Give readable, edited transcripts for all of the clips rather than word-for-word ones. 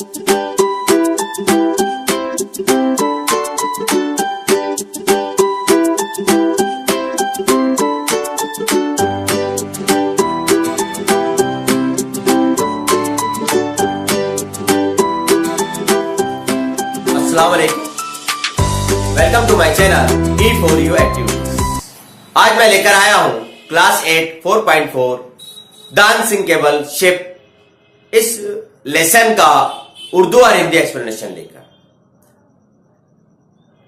Welcome to my channel E for you activities. आज मैं लेकर आया हूं क्लास 8 4.4 द अनसिंकेबल शिप इस लेसन का उर्दू और हिंदी एक्सप्लेनेशन लेकर।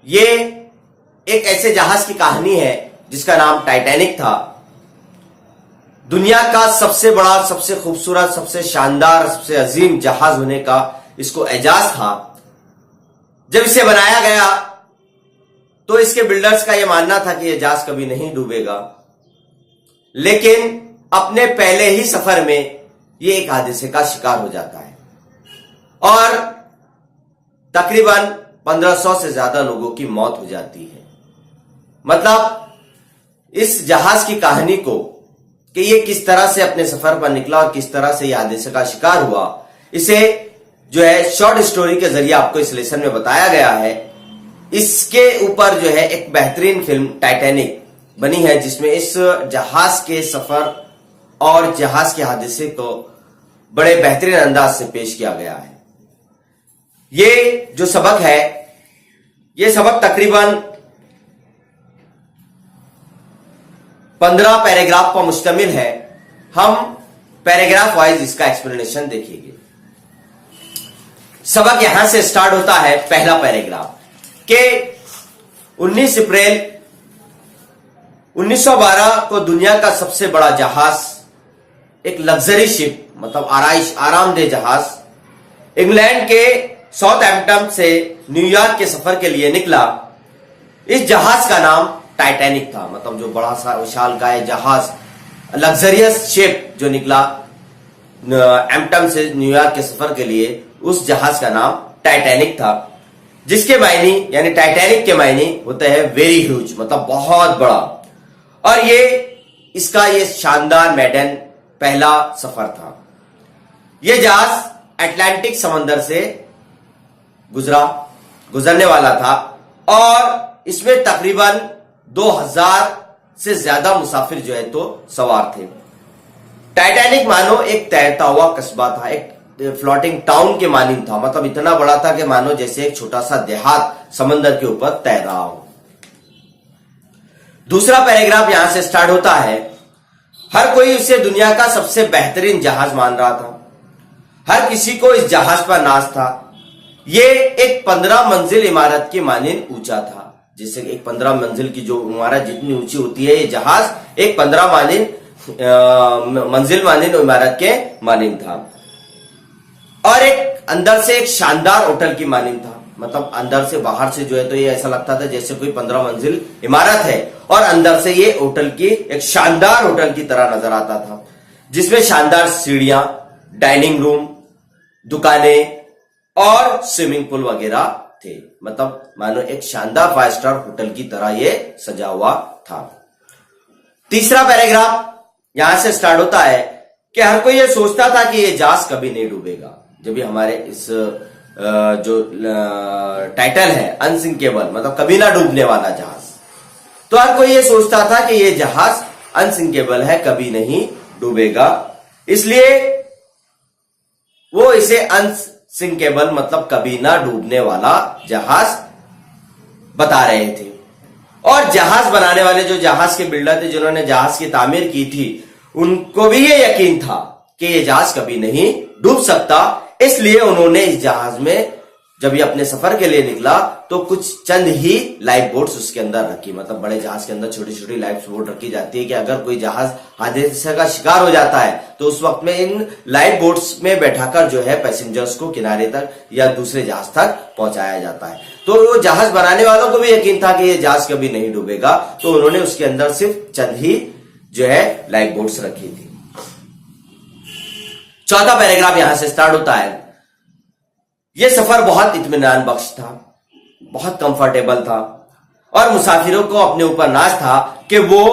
ये एक ऐसे जहाज की कहानी है जिसका नाम टाइटैनिक था। दुनिया का सबसे बड़ा, सबसे खूबसूरत, सबसे शानदार, सबसे अजीम जहाज होने का इसको एजाज था। जब इसे बनाया गया तो इसके बिल्डर्स का यह मानना था कि यह जहाज कभी नहीं डूबेगा, लेकिन अपने पहले ही सफर में यह एक हादसे का शिकार हो जाता है और तकरीबन 1500 से ज्यादा लोगों की मौत हो जाती है। मतलब इस जहाज की कहानी को कि यह किस तरह से अपने सफर पर निकला और किस तरह से यह हादसे का शिकार हुआ, इसे जो है शॉर्ट स्टोरी के जरिए आपको इस लेसन में बताया गया है। इसके ऊपर जो है एक बेहतरीन फिल्म टाइटैनिक बनी है, जिसमें इस जहाज के सफर और जहाज के हादसे को बड़े बेहतरीन अंदाज से पेश किया गया है। ये जो सबक है, ये सबक तकरीबन 15 पैराग्राफ पर मुश्तमिल है। हम पैराग्राफ वाइज इसका एक्सप्लेनेशन देखेंगे। सबक यहां से स्टार्ट होता है। पहला पैराग्राफ के 19 अप्रैल 1912 को दुनिया का सबसे बड़ा जहाज, एक लग्जरी शिप, मतलब आरामदेह जहाज, इंग्लैंड के साउथहैम्पटन से न्यूयॉर्क के सफर के लिए निकला। इस जहाज का नाम टाइटैनिक था। मतलब जो बड़ा सा विशालकाय जहाज, लग्जरियस शिप जो निकला एम्पटन से न्यूयॉर्क के सफर के लिए, उस जहाज का नाम टाइटैनिक था, जिसके मायने यानी टाइटैनिक के मायने होते हैं वेरी ह्यूज, मतलब बहुत बड़ा। और इसका शानदार मैडन पहला सफर था। यह जहाज अटलांटिक समंदर से गुजरने वाला था और इसमें तकरीबन 2000 से ज्यादा मुसाफिर जो है तो सवार थे। टाइटैनिक मानो एक तैरता हुआ कस्बा था, एक फ्लोटिंग टाउन के मानिंद था। मतलब इतना बड़ा था कि मानो जैसे एक छोटा सा देहात समंदर के ऊपर तैर रहा हो। दूसरा पैराग्राफ यहां से स्टार्ट होता है। हर कोई इसे दुनिया का सबसे बेहतरीन जहाज मान रहा था। हर किसी को इस जहाज पर नाज था। ये एक 15 मंजिल इमारत की मानिंद ऊंचा था। जैसे एक 15 मंजिल की जो इमारत जितनी ऊंची होती है, ये जहाज एक 15 मंजिल मानिंद इमारत के मानिंद था। और एक अंदर से एक शानदार होटल की मानिंद था। मतलब अंदर से बाहर से जो है तो ये ऐसा लगता था जैसे कोई 15 मंजिल इमारत है और अंदर से ये होटल की एक शानदार होटल की तरह नजर आता था, जिसमें शानदार सीढ़ियां, डाइनिंग रूम, दुकानें और स्विमिंग पूल वगैरह थे। मतलब मानो एक शानदार 5 स्टार होटल की तरह ये सजा हुआ था। तीसरा पैराग्राफ यहां से स्टार्ट होता है कि हर कोई ये सोचता था कि ये जहाज कभी नहीं डूबेगा। जब भी हमारे इस जो टाइटल है अनसिंकेबल, मतलब कभी ना डूबने वाला जहाज, तो हर कोई ये सोचता था कि ये जहाज अनसिंकेबल है, कभी नहीं डूबेगा। इसलिए वो इसे अनसिंकेबल मतलब कभी ना डूबने वाला जहाज बता रहे थे। और जहाज बनाने वाले जो जहाज के बिल्डर थे, जिन्होंने जहाज की तामीर की थी, उनको भी ये यकीन था कि ये जहाज कभी नहीं डूब सकता। इसलिए उन्होंने इस जहाज में जब ये अपने सफर के लिए निकला तो कुछ चंद ही लाइफ बोट्स उसके अंदर रखी। मतलब बड़े जहाज के अंदर छोटी छोटी लाइफ बोट रखी जाती है कि अगर कोई जहाज हादसे का शिकार हो जाता है तो उस वक्त में इन लाइफ बोट्स में बैठाकर जो है पैसेंजर्स को किनारे तक या दूसरे जहाज तक पहुंचाया जाता है। तो वो जहाज बनाने वालों को भी यकीन था कि ये जहाज कभी नहीं डूबेगा, तो उन्होंने उसके अंदर सिर्फ चंद ही जो है लाइफ बोट्स रखी थी। चौथा पैराग्राफ यहां से स्टार्ट होता है। यह सफर बहुत इत्मीनान बख्श था, बहुत कंफर्टेबल था और मुसाफिरों को अपने ऊपर नाज था कि वो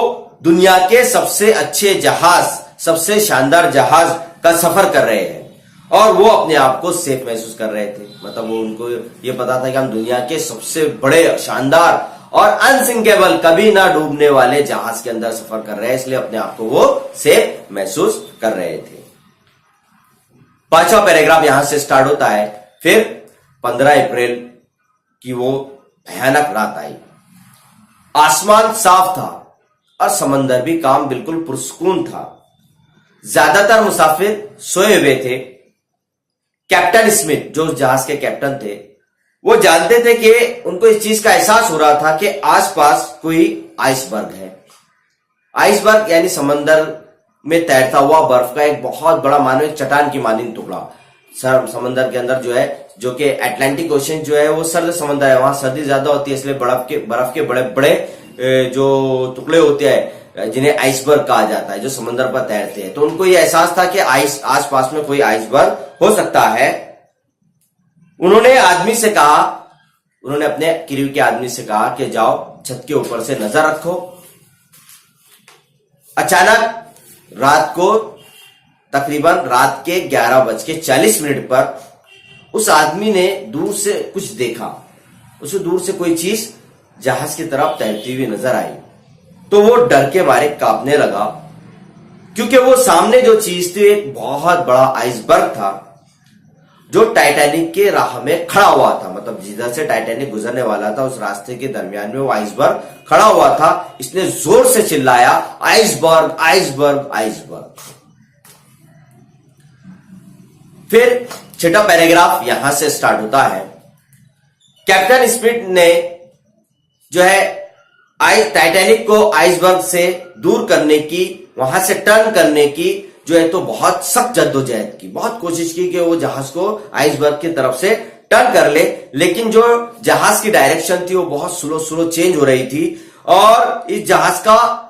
दुनिया के सबसे अच्छे जहाज, सबसे शानदार जहाज का सफर कर रहे हैं। और वो अपने आप को सेफ महसूस कर रहे थे। मतलब वो उनको ये पता था कि हम दुनिया के सबसे बड़े, शानदार और अनसिंकेबल, कभी ना डूबने वाले जहाज के अंदर सफर कर रहे हैं, इसलिए अपने आप को वो सेफ महसूस कर रहे थे। 5वां पैराग्राफ यहां से स्टार्ट होता है। फिर 15 अप्रैल की वो भयानक रात आई। आसमान साफ था और समंदर भी काम बिल्कुल पुरसकून था। ज्यादातर मुसाफिर सोए हुए थे। कैप्टन स्मिथ, जो जहाज के कैप्टन थे, वो जानते थे कि उनको इस चीज का एहसास हो रहा था कि आसपास कोई आइसबर्ग है। आइसबर्ग यानी समंदर में तैरता हुआ बर्फ का एक बहुत बड़ा, मानो एक चट्टान की मानिंद टुकड़ा। समंदर के अंदर जो है, जो कि अटलांटिक ओशन जो है वो सर्द समंदर है, वहां सर्दी ज्यादा होती है, इसलिए बर्फ के बड़े बड़े जो टुकड़े होते हैं जिन्हें आइसबर्ग कहा जाता है, जो समंदर पर तैरते हैं। तो उनको ये एहसास था कि आसपास में कोई आइसबर्ग हो सकता है। उन्होंने अपने क्रू के आदमी से कहा कि जाओ छत के ऊपर से नजर रखो। अचानक रात को तकरीबन रात के 11:40 पर उस आदमी ने दूर से कुछ देखा। उसे दूर से कोई चीज जहाज की तरफ तैरती हुई नजर आई, तो वो डर के मारे कांपने लगा, क्योंकि वो सामने जो चीज थी एक बहुत बड़ा आइसबर्ग था जो टाइटैनिक के राह में खड़ा हुआ था। मतलब जिधर से टाइटैनिक गुजरने वाला था उस रास्ते के दरमियान में वो आइसबर्ग खड़ा हुआ था। इसने जोर से चिल्लाया, आइसबर्ग आइसबर्ग आइसबर्ग। फिर 6वां पैराग्राफ यहां से स्टार्ट होता है। कैप्टन स्मिथ ने जो है टाइटैनिक को आइसबर्ग से दूर करने की, वहां से टर्न करने की जो है तो बहुत सख्त जद्दोजहद की, बहुत कोशिश की कि वो जहाज को आइसबर्ग की तरफ से टर्न कर ले, लेकिन जो जहाज की डायरेक्शन थी वो बहुत स्लो चेंज हो रही थी और इस जहाज का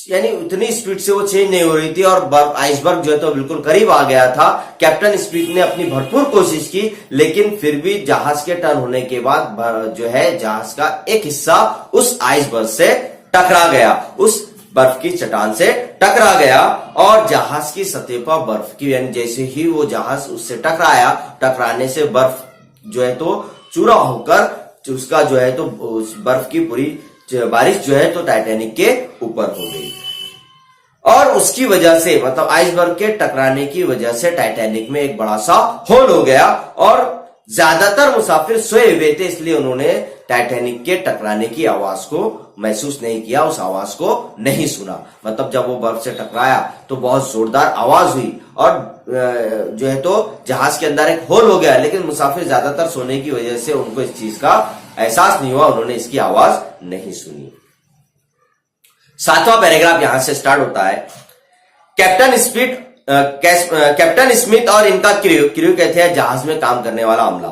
यानी उतनी स्पीड से वो चेंज नहीं हो रही थी और आइसबर्ग जो है तो बिल्कुल करीब आ गया था। कैप्टन स्मिथ ने अपनी भरपूर कोशिश की, लेकिन फिर भी जहाज के टर्न होने के बाद जो है जहाज का एक हिस्सा उस आइसबर्ग से टकरा गया, उस बर्फ की चट्टान से टकरा गया और जहाज की सतह पर बर्फ की, यानी जैसे ही वो जहाज उससे टकराया, टकराने से बर्फ जो है तो चूरा होकर उसका जो है तो उस बर्फ की पूरी बारिश जो है तो टाइटैनिक के ऊपर हो गई और उसकी वजह से, मतलब आइसबर्ग के टकराने की वजह से टाइटैनिक में एक बड़ा सा होल हो गया और ज्यादातर मुसाफिर सोए हुए थे, इसलिए उन्होंने टाइटैनिक के टकराने की आवाज को महसूस नहीं किया, उस आवाज को नहीं सुना। मतलब जब वो बर्फ से टकराया तो बहुत जोरदार आवाज हुई और जो है तो जहाज के अंदर एक होल हो गया, लेकिन मुसाफिर ज्यादातर सोने की वजह से उनको इस चीज का एहसास नहीं हुआ, उन्होंने इसकी आवाज नहीं सुनी। 7वां पैराग्राफ यहां से स्टार्ट होता है। कैप्टन स्मिथ और इनका क्रू कहते हैं जहाज में काम करने वाला अमला,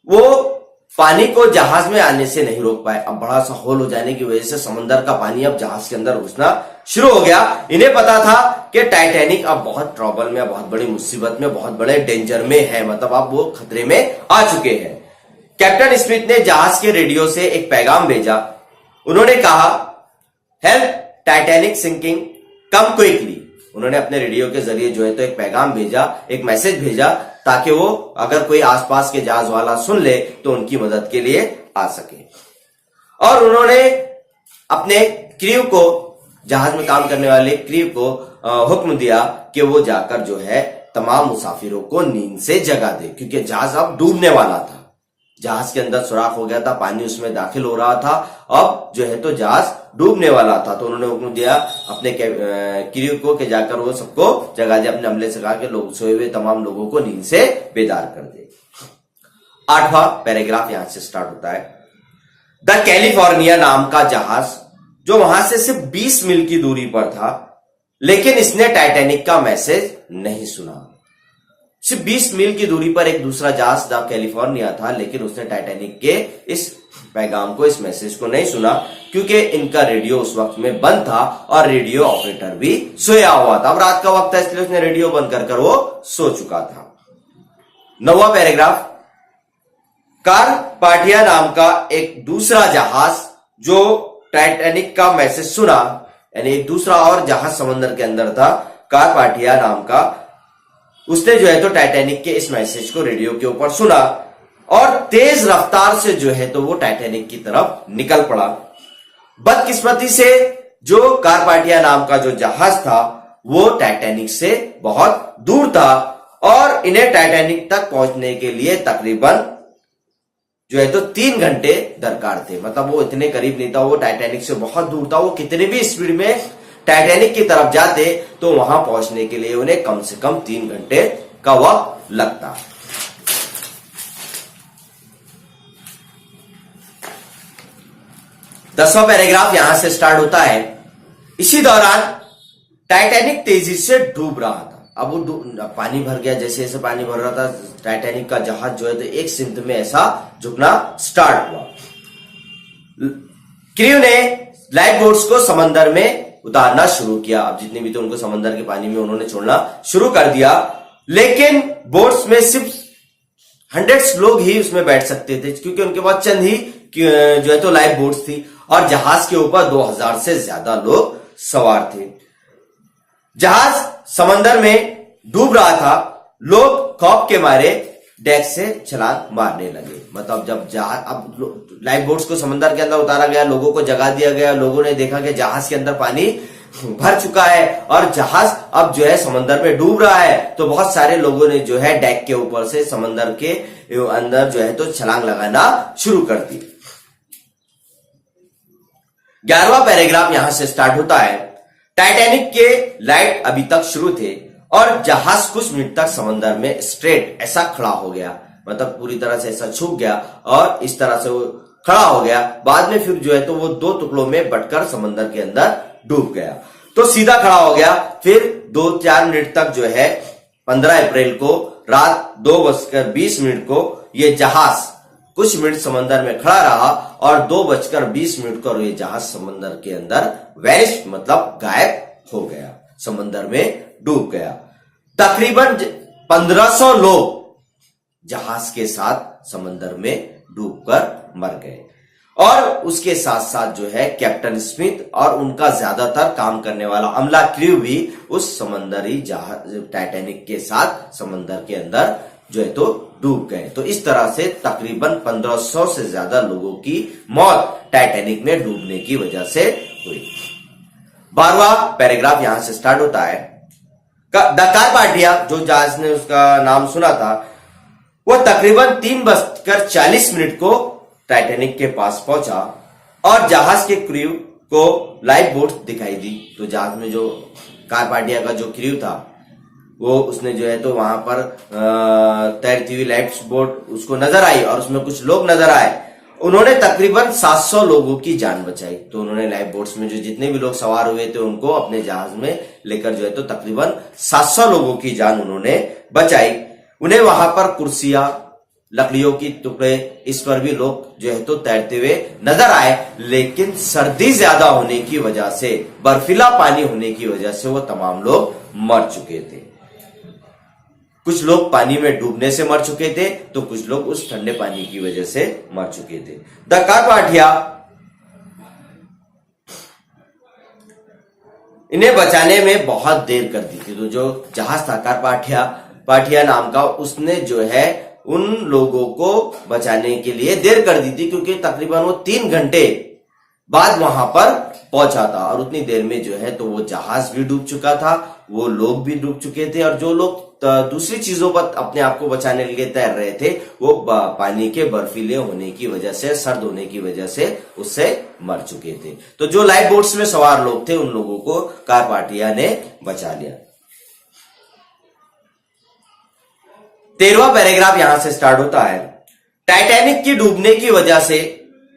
वो पानी को जहाज में आने से नहीं रोक पाए। अब बड़ा सा होल हो जाने की वजह से समंदर का पानी अब जहाज के अंदर घुसना शुरू हो गया। इन्हें पता था कि टाइटैनिक अब बहुत ट्रबल में, बहुत बड़ी मुसीबत में, बहुत बड़े डेंजर में है, मतलब अब वो खतरे में आ चुके हैं। कैप्टन स्मिथ ने जहाज के रेडियो से एक पैगाम भेजा। उन्होंने कहा, help Titanic sinking come quickly. उन्होंने अपने रेडियो के जरिए जो है तो एक पैगाम भेजा, एक मैसेज भेजा, ताकि वो अगर कोई आसपास के जहाज वाला सुन ले तो उनकी मदद के लिए आ सके। और उन्होंने अपने क्रू को, जहाज में काम करने वाले क्रू को हुक्म दिया कि वो जाकर जो है तमाम मुसाफिरों को नींद से जगा दे, क्योंकि जहाज अब डूबने वाला था। जहाज के अंदर सुराख हो गया था, पानी उसमें दाखिल हो रहा था, अब जो है तो जहाज डूबने वाला था। तो उन्होंने हुक्म दिया अपने क्रू को कि जाकर वो सबको जगा दे, अपने अमले से कहा कि लोग सोए हुए तमाम लोगों को नींद से बेदार कर दे। 8वां पैराग्राफ यहां से स्टार्ट होता है। द कैलिफोर्निया नाम का जहाज, जो वहां से सिर्फ 20 मील की दूरी पर था, लेकिन इसने टाइटैनिक का मैसेज नहीं सुना। सिर्फ 20 मील की दूरी पर एक दूसरा जहाज द कैलिफोर्निया था, लेकिन उसने टाइटैनिक के इस पैगाम को, इस मैसेज को नहीं सुना, क्योंकि इनका रेडियो उस वक्त में बंद था और रेडियो ऑपरेटर भी सोया हुआ था। अब रात का वक्त था, इसलिए उसने रेडियो बंद कर वो सो चुका था। 9वां पैराग्राफ। कारपाथिया नाम का एक दूसरा जहाज जो टाइटैनिक का मैसेज सुना, यानी एक दूसरा और जहाज समंदर के अंदर था, कारपाथिया नाम का, उसने जो है तो टाइटैनिक के इस मैसेज को रेडियो के ऊपर सुना और तेज रफ्तार से जो है तो वो टाइटैनिक की तरफ निकल पड़ा। बदकिस्मती से जो कारपाथिया नाम का जो जहाज था वो टाइटैनिक से बहुत दूर था और इन्हें टाइटैनिक तक पहुंचने के लिए तकरीबन जो है तो 3 घंटे दरकार थे। मतलब वो इतने करीब नहीं था, वो टाइटैनिक से बहुत दूर था। वो कितनी भी स्पीड में टाइटैनिक की तरफ जाते तो वहां पहुंचने के लिए उन्हें कम से कम 3 घंटे का वक्त लगता। दसवां पैराग्राफ यहां से स्टार्ट होता है। इसी दौरान टाइटैनिक तेजी से डूब रहा था। अब वो पानी भर गया, जैसे जैसे पानी भर रहा था टाइटैनिक का जहाज जो है तो एक सिमत में ऐसा झुकना स्टार्ट हुआ। क्रू ने लाइफ बोट्स को समंदर में उतारना शुरू किया। अब जितने भी थे उनको समंदर के पानी में उन्होंने छोड़ना शुरू कर दिया, लेकिन बोट्स में सिर्फ 100 लोग ही उसमें बैठ सकते थे क्योंकि उनके पास चंद ही जो है तो लाइफ बोट्स थी और जहाज के ऊपर 2000 से ज्यादा लोग सवार थे। जहाज समंदर में डूब रहा था। लोग खौफ के मारे डेक से छलांग मारने लगे। मतलब जब जहाज, अब लाइफ बोट्स को समंदर के अंदर उतारा गया, लोगों को जगा दिया गया, लोगों ने देखा कि जहाज के अंदर पानी भर चुका है और जहाज अब जो है समंदर में डूब रहा है, तो बहुत सारे लोगों ने जो है डेक के ऊपर से समंदर के अंदर जो है तो छलांग लगाना शुरू कर दी। 11वां पैराग्राफ यहां से स्टार्ट होता है। टाइटैनिक के लाइट अभी तक शुरू थे और जहाज कुछ मिनट तक समंदर में स्ट्रेट ऐसा खड़ा हो गया। मतलब पूरी तरह से ऐसा छूट गया और इस तरह से वो खड़ा हो गया। बाद में फिर जो है तो वो 2 टुकड़ों में बटकर समंदर के अंदर डूब गया। तो सीधा खड़ा हो गया। फिर 2-4 मिनट तक जो है 15 अप्रैल को रात 2:20 को ये जहाज कुछ मिनट समंदर में खड़ा रहा और 2:20 को ये जहाज समंदर के अंदर वैनिश मतलब गायब हो गया, समंदर में डूब गया। तकरीबन 1500 लोग जहाज के साथ समंदर में डूबकर मर गए और उसके साथ साथ जो है कैप्टन स्मिथ और उनका ज्यादातर काम करने वाला अमला क्रू भी उस समंदरी जहाज टाइटैनिक के साथ समंदर के अंदर जो है तो डूब गए। तो इस तरह से तकरीबन 1500 से ज्यादा लोगों की मौत टाइटैनिक में डूबने की वजह से हुई। 12वां पैराग्राफ यहां से स्टार्ट होता है। द कारपाथिया, जो जहाज ने उसका नाम सुना था, वो तकरीबन 3:40 को टाइटैनिक के पास पहुंचा और जहाज के क्रू को लाइफ बोट दिखाई दी। तो जहाज में जो कारपाथिया का जो क्रू था वो उसने जो है तो वहां पर तैरती हुई लाइफ बोट उसको नजर आई और उसमें कुछ लोग नजर आए। उन्होंने तकरीबन 700 लोगों की जान बचाई। तो उन्होंने लाइफ बोट्स में जो जितने भी लोग सवार हुए थे उनको अपने जहाज में लेकर जो है तो तकरीबन 700 लोगों की जान उन्होंने बचाई। उन्हें वहां पर कुर्सियां, लकड़ियों की टुकड़े, इस पर भी लोग जो है तो तैरते हुए नजर आए, लेकिन सर्दी ज्यादा होने की वजह से, बर्फीला पानी होने की वजह से वो तमाम लोग मर चुके थे। कुछ लोग पानी में डूबने से मर चुके थे तो कुछ लोग उस ठंडे पानी की वजह से मर चुके थे। द कारपाथिया इन्हें बचाने में बहुत देर कर दी थी। तो जो जहाज था कारपाथिया नाम का, उसने जो है उन लोगों को बचाने के लिए देर कर दी थी क्योंकि तकरीबन वो 3 घंटे बाद वहां पर पहुंचा था और उतनी देर में जो है तो वो जहाज भी डूब चुका था, वो लोग भी डूब चुके थे और जो लोग दूसरी चीजों पर अपने आप को बचाने के लिए तैर रहे थे वो पानी के बर्फीले होने की वजह से, सर्द होने की वजह से उससे मर चुके थे। तो जो लाइफ बोट्स में सवार लोग थे उन लोगों को कारपाथिया ने बचा लिया। 13वां पैराग्राफ यहां से स्टार्ट होता है। टाइटैनिक की डूबने की वजह से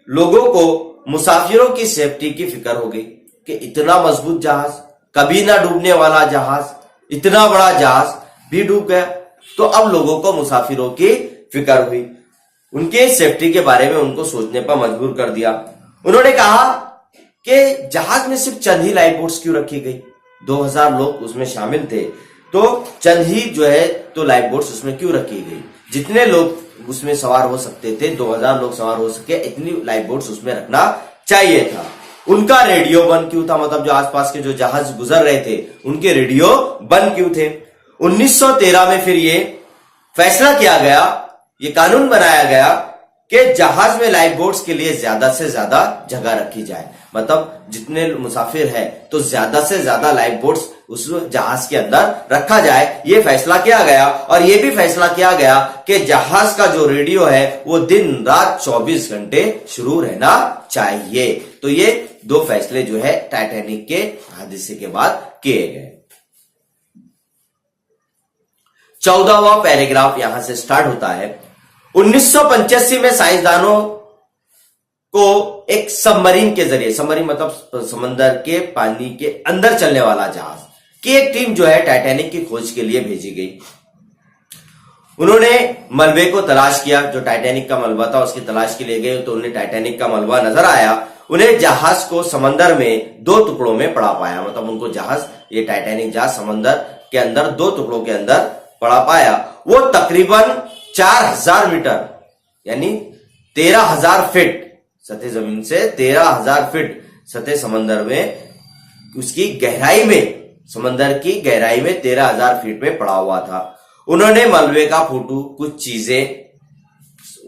लोगों को मुसाफिरों की सेफ्टी की फिक्र हो गई कि इतना मजबूत जहाज, कभी ना डूबने वाला जहाज, इतना बड़ा जहाज भी डूब गया। तो अब लोगों को मुसाफिरों की फिक्र हुई, उनके सेफ्टी के बारे में उनको सोचने पर मजबूर कर दिया। उन्होंने कहा कि जहाज में सिर्फ चंद ही लाइफ बोट्स क्यों रखी गई, 2000 लोग उसमें शामिल थे, तो चंद ही जो है तो लाइफ बोट्स उसमें क्यों रखी गई। जितने लोग उसमें सवार हो सकते थे, 2000 लोग सवार हो सके, इतनी लाइफ बोट्स उसमें रखना चाहिए था। उनका रेडियो बंद क्यों था, मतलब जो आसपास के जो जहाज गुजर रहे थे उनके रेडियो बंद क्यों थे। 1913 में फिर ये फैसला किया गया, ये कानून बनाया गया कि जहाज में लाइफ बोट्स के लिए ज्यादा से ज्यादा जगह रखी जाए। मतलब जितने मुसाफिर है तो ज्यादा से ज्यादा लाइफ बोट्स उस जहाज के अंदर रखा जाए, ये फैसला किया गया। और ये भी फैसला किया गया कि जहाज का जो रेडियो है वो दिन रात 24 घंटे शुरू रहना चाहिए। तो ये दो फैसले जो है टाइटैनिक के हादसे के बाद किए गए। 14वां पैराग्राफ यहां से स्टार्ट होता है। 1985 में साइंसदानों को एक सबमरीन के जरिए, सबमरीन मतलब समंदर के पानी के अंदर चलने वाला जहाज की एक टीम जो है टाइटैनिक की खोज के लिए भेजी गई। उन्होंने मलबे को तलाश किया, जो टाइटैनिक का मलबा था उसकी तलाश के लिए गए तो उन्हें टाइटैनिक का मलबा नजर आया। उन्हें जहाज को समंदर में 2 टुकड़ों में पड़ा पाया, मतलब उनको जहाज, ये टाइटैनिक जहाज समंदर के अंदर 2 टुकड़ों के अंदर पड़ा पाया। वो तकरीबन 4000 मीटर यानी 13,000 फीट सतह जमीन से 13,000 फीट सतह समंदर में, उसकी गहराई में, समंदर की गहराई में 13,000 फीट में पड़ा हुआ था। उन्होंने मलबे का फोटो, कुछ चीजें,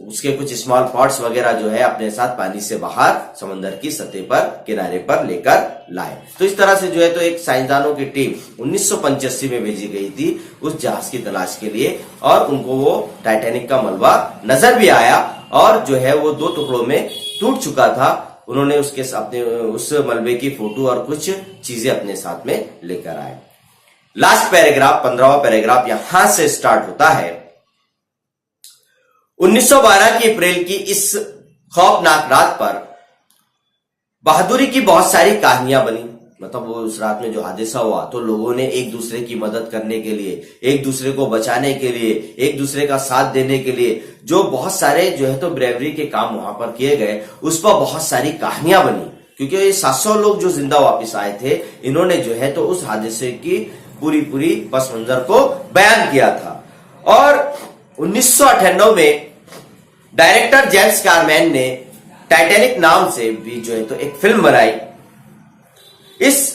उसके कुछ स्मॉल पार्ट्स वगैरह जो है अपने साथ पानी से बाहर समंदर की सतह पर, किनारे पर लेकर लाए। तो इस तरह से जो है तो एक साइंसदानों की टीम 1985 में भेजी गई थी उस जहाज की तलाश के लिए, और उनको वो टाइटैनिक का मलबा नजर भी आया और जो है वो 2 टुकड़ों में टूट चुका था। उन्होंने उसके अपने उस मलबे की फोटो और कुछ चीजें अपने साथ में लेकर आए। लास्ट पैराग्राफ, 15वां पैराग्राफ यहां से स्टार्ट होता है। 1912 की अप्रैल की इस खौफनाक रात पर बहादुरी की बहुत सारी कहानियां बनी। मतलब वो उस रात में जो हादसा हुआ तो लोगों ने एक दूसरे की मदद करने के लिए, एक दूसरे को बचाने के लिए, एक दूसरे का साथ देने के लिए जो बहुत सारे जो है तो ब्रेवरी के काम वहां पर किए गए, उस पर बहुत सारी कहानियां बनी। क्योंकि ये 700 लोग जो जिंदा वापस आए थे, इन्होंने जो है तो उस हादसे की पूरी पस मंजर को बयान किया था। और 1998 में डायरेक्टर जेम्स कैमरन ने टाइटैनिक नाम से भी जो है तो एक फिल्म बनाई। इस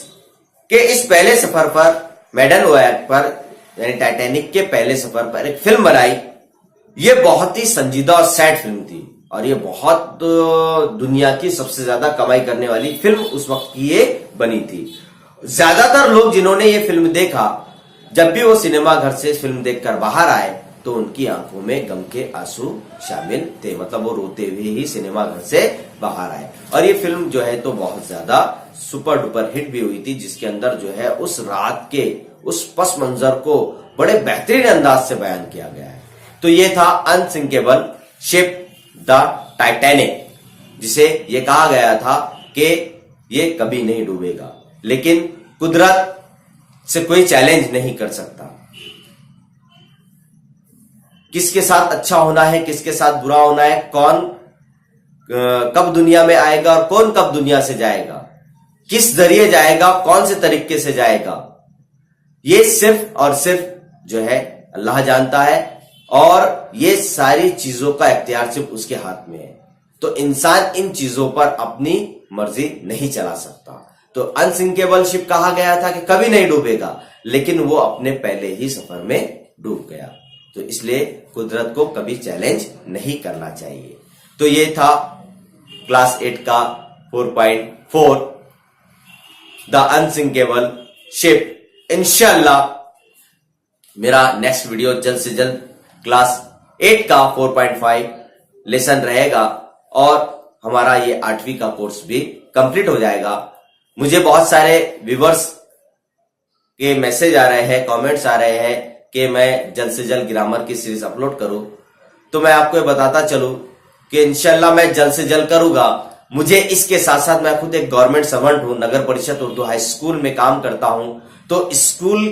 पहले सफर पर, मेडन वॉयज पर, यानी टाइटैनिक के पहले सफर पर एक फिल्म बनाई। ये बहुत ही संजीदा और सैड फिल्म थी और ये बहुत दुनिया की सबसे ज्यादा कमाई करने वाली फिल्म उस वक्त की ये बनी थी। ज्यादातर लोग जिन्होंने ये फिल्म देखा, जब भी वो सिनेमा घर से फिल्म देखकर बाहर आए तो उनकी आंखों में गम के आंसू शामिल थे। मतलब वो रोते हुए ही सिनेमा घर से बाहर आए। और ये फिल्म जो है तो बहुत ज्यादा सुपर डुपर हिट भी हुई थी, जिसके अंदर जो है उस रात के उस पस मंजर को बड़े बेहतरीन अंदाज से बयान किया गया है। तो ये था अनसिंकेबल शिप द टाइटैनिक, जिसे ये कहा गया था कि ये कभी नहीं डूबेगा, लेकिन कुदरत से कोई चैलेंज नहीं कर सकता। किसके साथ अच्छा होना है, किसके साथ बुरा होना है, कौन कब दुनिया में आएगा और कौन कब दुनिया से जाएगा, किस जरिए जाएगा, कौन से तरीके से जाएगा, ये सिर्फ और सिर्फ जो है अल्लाह जानता है। और ये सारी चीजों का इख्तियार सिर्फ उसके हाथ में है। तो इंसान इन चीजों पर अपनी मर्जी नहीं चला सकता। तो अनसिंकेबल शिप कहा गया था कि कभी नहीं डूबेगा, लेकिन वो अपने पहले ही सफर में डूब गया। तो इसलिए कुदरत को कभी चैलेंज नहीं करना चाहिए। तो ये था क्लास 8 का 4.4 द अनसिंकेबल शिप। इंशाल्लाह मेरा नेक्स्ट वीडियो जल्द से जल्द क्लास 8 का 4.5 लेसन रहेगा और हमारा ये 8वीं का कोर्स भी कंप्लीट हो जाएगा। मुझे बहुत सारे व्यूवर्स के मैसेज आ रहे हैं, कमेंट्स आ रहे हैं कि मैं जल्द से जल्द ग्रामर की सीरीज अपलोड करूं। तो मैं आपको बताता चलूं कि इंशाल्लाह मैं जल्द से जल्द करूंगा। मुझे इसके साथ साथ मैं खुद एक गवर्नमेंट सर्वेंट हूं, नगर परिषद उर्दू हाई स्कूल में काम करता हूं। तो स्कूल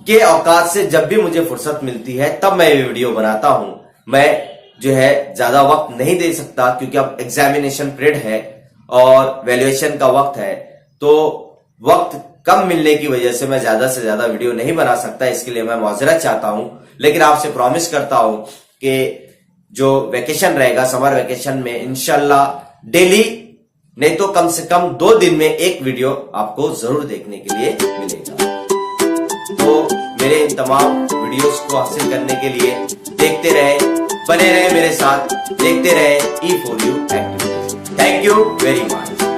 के औकात से जब भी मुझे फुर्सत मिलती है तब मैं ये वीडियो बनाता हूं। मैं जो है ज्यादा वक्त नहीं दे सकता क्योंकि अब एग्जामिनेशन पीरियड है और वैल्यूएशन का वक्त है, तो वक्त कम मिलने की वजह से मैं ज्यादा से ज्यादा वीडियो नहीं बना सकता। इसके लिए मैं माजरत चाहता हूं, लेकिन आपसे प्रॉमिस करता हूं कि जो वेकेशन रहेगा, समर वेकेशन में इंशाल्लाह डेली नहीं तो कम से कम 2 दिन में एक वीडियो आपको जरूर देखने के लिए मिलेगा। तो मेरे इन तमाम वीडियोस को हासिल करने के लिए देखते रहे, बने रहे मेरे साथ, देखते रहे E4U activities. Thank you very much.